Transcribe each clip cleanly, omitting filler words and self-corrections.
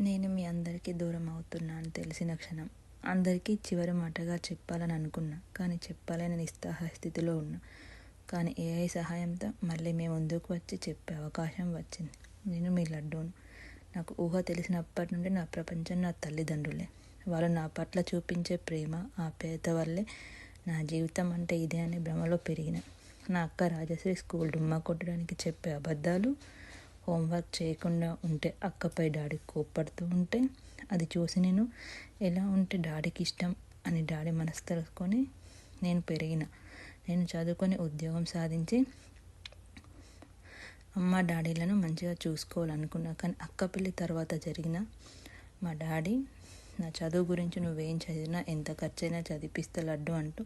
నేను మీ అందరికీ దూరం అవుతున్నా అని తెలిసిన క్షణం అందరికీ చివరి మాటగా చెప్పాలని అనుకున్నా, కానీ చెప్పాలని నిస్సహాయ స్థితిలో ఉన్నా. కానీ ఏఐ సహాయంతో మళ్ళీ మీ ముందుకు వచ్చి చెప్పే అవకాశం వచ్చింది. నేను మీ లడ్డూను. నాకు ఊహ తెలిసినప్పటి నుండి నా ప్రపంచం నా తల్లిదండ్రులే. వాళ్ళు నా పట్ల చూపించే ప్రేమ, ఆప్యాయత వల్లే నా జీవితం అంటే ఇదే అని భ్రమలో పెరిగిన. నా అక్క రాజశ్రీ స్కూల్ డుమ్మా కొట్టడానికి చెప్పే అబద్ధాలు, హోంవర్క్ చేయకుండా ఉంటే అక్కపై డాడీ కోప్పడుతూ ఉంటే అది చూసి నేను ఎలా ఉంటే డాడీకి ఇష్టం అని డాడీ మనసు తెలుసుకొని నేను పెరిగిన. నేను చదువుకొని ఉద్యోగం సాధించి అమ్మ డాడీలను మంచిగా చూసుకోవాలనుకున్నా. కానీ అక్క పెళ్ళి తర్వాత జరిగిన మా డాడీ నా చదువు గురించి నువ్వేం చదివినా ఎంత ఖర్చైనా చదివిపిస్తే లడ్డు అంటూ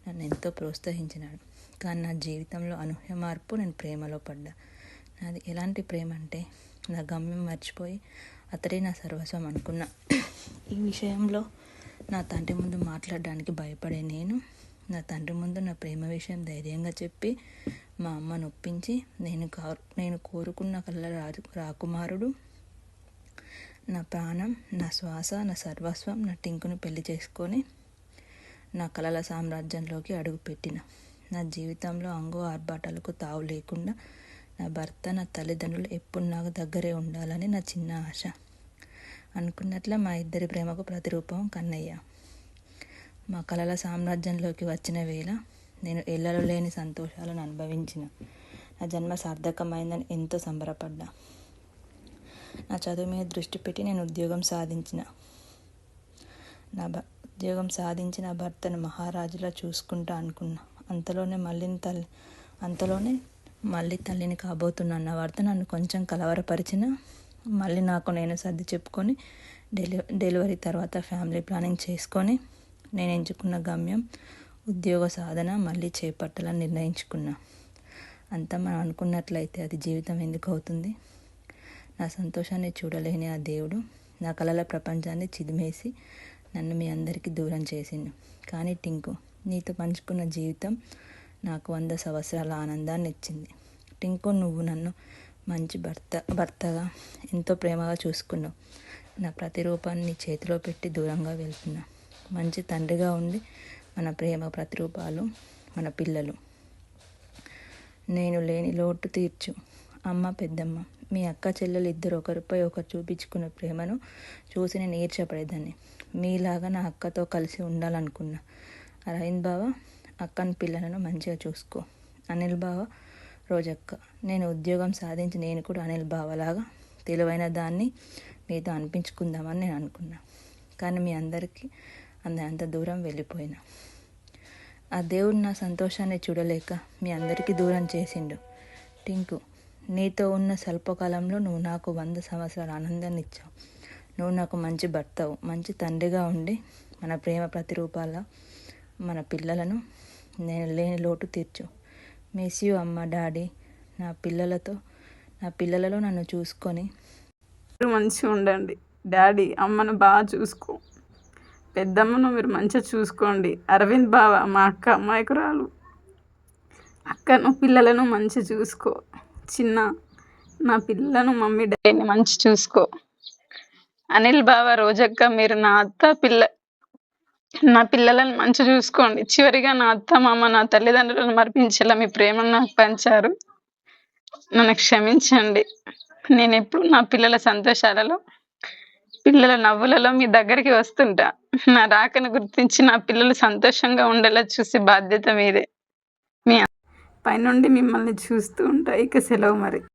నన్ను ఎంతో ప్రోత్సహించినాడు. కానీ నా జీవితంలో అనూహ్య మార్పు, నేను ప్రేమలో పడ్డా. నాది ఎలాంటి ప్రేమ అంటే నా గమ్యం మర్చిపోయి అతడే నా సర్వస్వం అనుకున్నా. ఈ విషయంలో నా తండ్రి ముందు మాట్లాడడానికి భయపడే నేను నా తండ్రి ముందు నా ప్రేమ విషయం ధైర్యంగా చెప్పి మా అమ్మను ఒప్పించి నేను కోరుకున్న కళ్ళ రాకుమారుడు, నా ప్రాణం, నా శ్వాస, నా సర్వస్వం, నా టింకును పెళ్లి చేసుకొని నా కలల సామ్రాజ్యంలోకి అడుగుపెట్టిన. నా జీవితంలో అంగు ఆర్భాటాలకు తావు లేకుండా నా భర్త, నా తల్లిదండ్రులు ఎప్పుడు నాకు దగ్గరే ఉండాలని నా చిన్న ఆశ. అనుకున్నట్లే మా ఇద్దరి ప్రేమకు ప్రతిరూపం కన్నయ్య. మా కలల సామ్రాజ్యంలోకి వచ్చిన వేళ నేను ఎల్లలు లేని సంతోషాలను అనుభవించిన. నా జన్మ సార్థకమైందని ఎంతో సంబరపడ్డా. నా చదువు మీద దృష్టి పెట్టి నేను ఉద్యోగం సాధించి నా భర్తను మహారాజులా చూసుకుంటా అనుకున్నా. అంతలోనే మళ్ళీ తల్లిని కాబోతున్నాను. నా భర్త నన్ను కొంచెం కలవరపరిచిన మళ్ళీ నాకు నేను సర్ది చెప్పుకొని డెలివరీ తర్వాత ఫ్యామిలీ ప్లానింగ్ చేసుకొని నేను ఎంచుకున్న గమ్యం ఉద్యోగ సాధన మళ్ళీ చేపట్టాలని నిర్ణయించుకున్నా. అంతా మనం అనుకున్నట్లయితే అది జీవితం ఎందుకు అవుతుంది? నా సంతోషాన్ని చూడలేని ఆ దేవుడు నా కలల ప్రపంచాన్ని చిదిమేసి నన్ను మీ అందరికీ దూరం చేసిండు. కానీ టింకు, నీతో పంచుకున్న జీవితం నాకు 100 సంవత్సరాల ఆనందాన్ని ఇచ్చింది. టింకు, నువ్వు నన్ను మంచి భర్తగా ఎంతో ప్రేమగా చూసుకున్నావు. నా ప్రతిరూపాన్ని చేతిలో పెట్టి దూరంగా వెళ్తున్నా. మంచి తండ్రిగా ఉండి మన ప్రేమ ప్రతిరూపాలు మన పిల్లలు. నేను లేని లోటు తీర్చు అమ్మ, పెద్దమ్మ. మీ అక్క చెల్లెలు ఇద్దరు ఒకరిపై ఒకరు చూపించుకున్న ప్రేమను చూసి నేను ఈర్ష్యపడేదాన్ని. మీలాగా నా అక్కతో కలిసి ఉండాలనుకున్నా. అరవింద్ బావ, అక్కని పిల్లలను మంచిగా చూసుకో. అనిల్ బావ, రోజక్క. నేను ఉద్యోగం సాధించి నేను కూడా అనిల్ బావలాగా తెలివైన దాన్ని మీతో అనిపించుకుందామని నేను అనుకున్నా. కానీ మీ అందరికీ అంత దూరం వెళ్ళిపోయినా. ఆ దేవుడు నా సంతోషాన్ని చూడలేక మీ అందరికీ దూరం చేసిండు. టింకు, నీతో ఉన్న స్వల్పకాలంలో నువ్వు నాకు 100 సంవత్సరాల ఆనందాన్ని ఇచ్చావు. నువ్వు నాకు మంచి భర్తవు, మంచి తండ్రిగా ఉండి మన ప్రేమ ప్రతిరూపాల మన పిల్లలను నేను లేని లోటు తీర్చు. మిస్ యూ అమ్మ, డాడీ. నా పిల్లలలో నన్ను చూసుకొని మంచిగా ఉండండి. డాడీ, అమ్మను బాగా చూసుకో. పెద్దమ్మను మీరు మంచిగా చూసుకోండి. అరవింద్ బావ, మా అక్క అమాయకురాలు. అక్కను పిల్లలను మంచిగా చూసుకో. చిన్న, నా పిల్లలను మమ్మీ డాడీని మంచి చూసుకో. అనిల్ బావ, రోజక్క, మీరు నా పిల్లలను మంచి చూసుకోండి. చివరిగా నా అత్త మామ, నా తల్లిదండ్రులను మరిపించేలా మీ ప్రేమను నాకు పంచారు. నన్ను క్షమించండి. నేను ఎప్పుడు నా పిల్లల సంతోషాలలో, పిల్లల నవ్వులలో మీ దగ్గరికి వస్తుంటా. నా రాకను గుర్తించి నా పిల్లలు సంతోషంగా ఉండేలా చూసే బాధ్యత మీదే. మీ పైనుండి మిమ్మల్ని చూస్తూ ఉంటా. ఇక సెలవు మరి.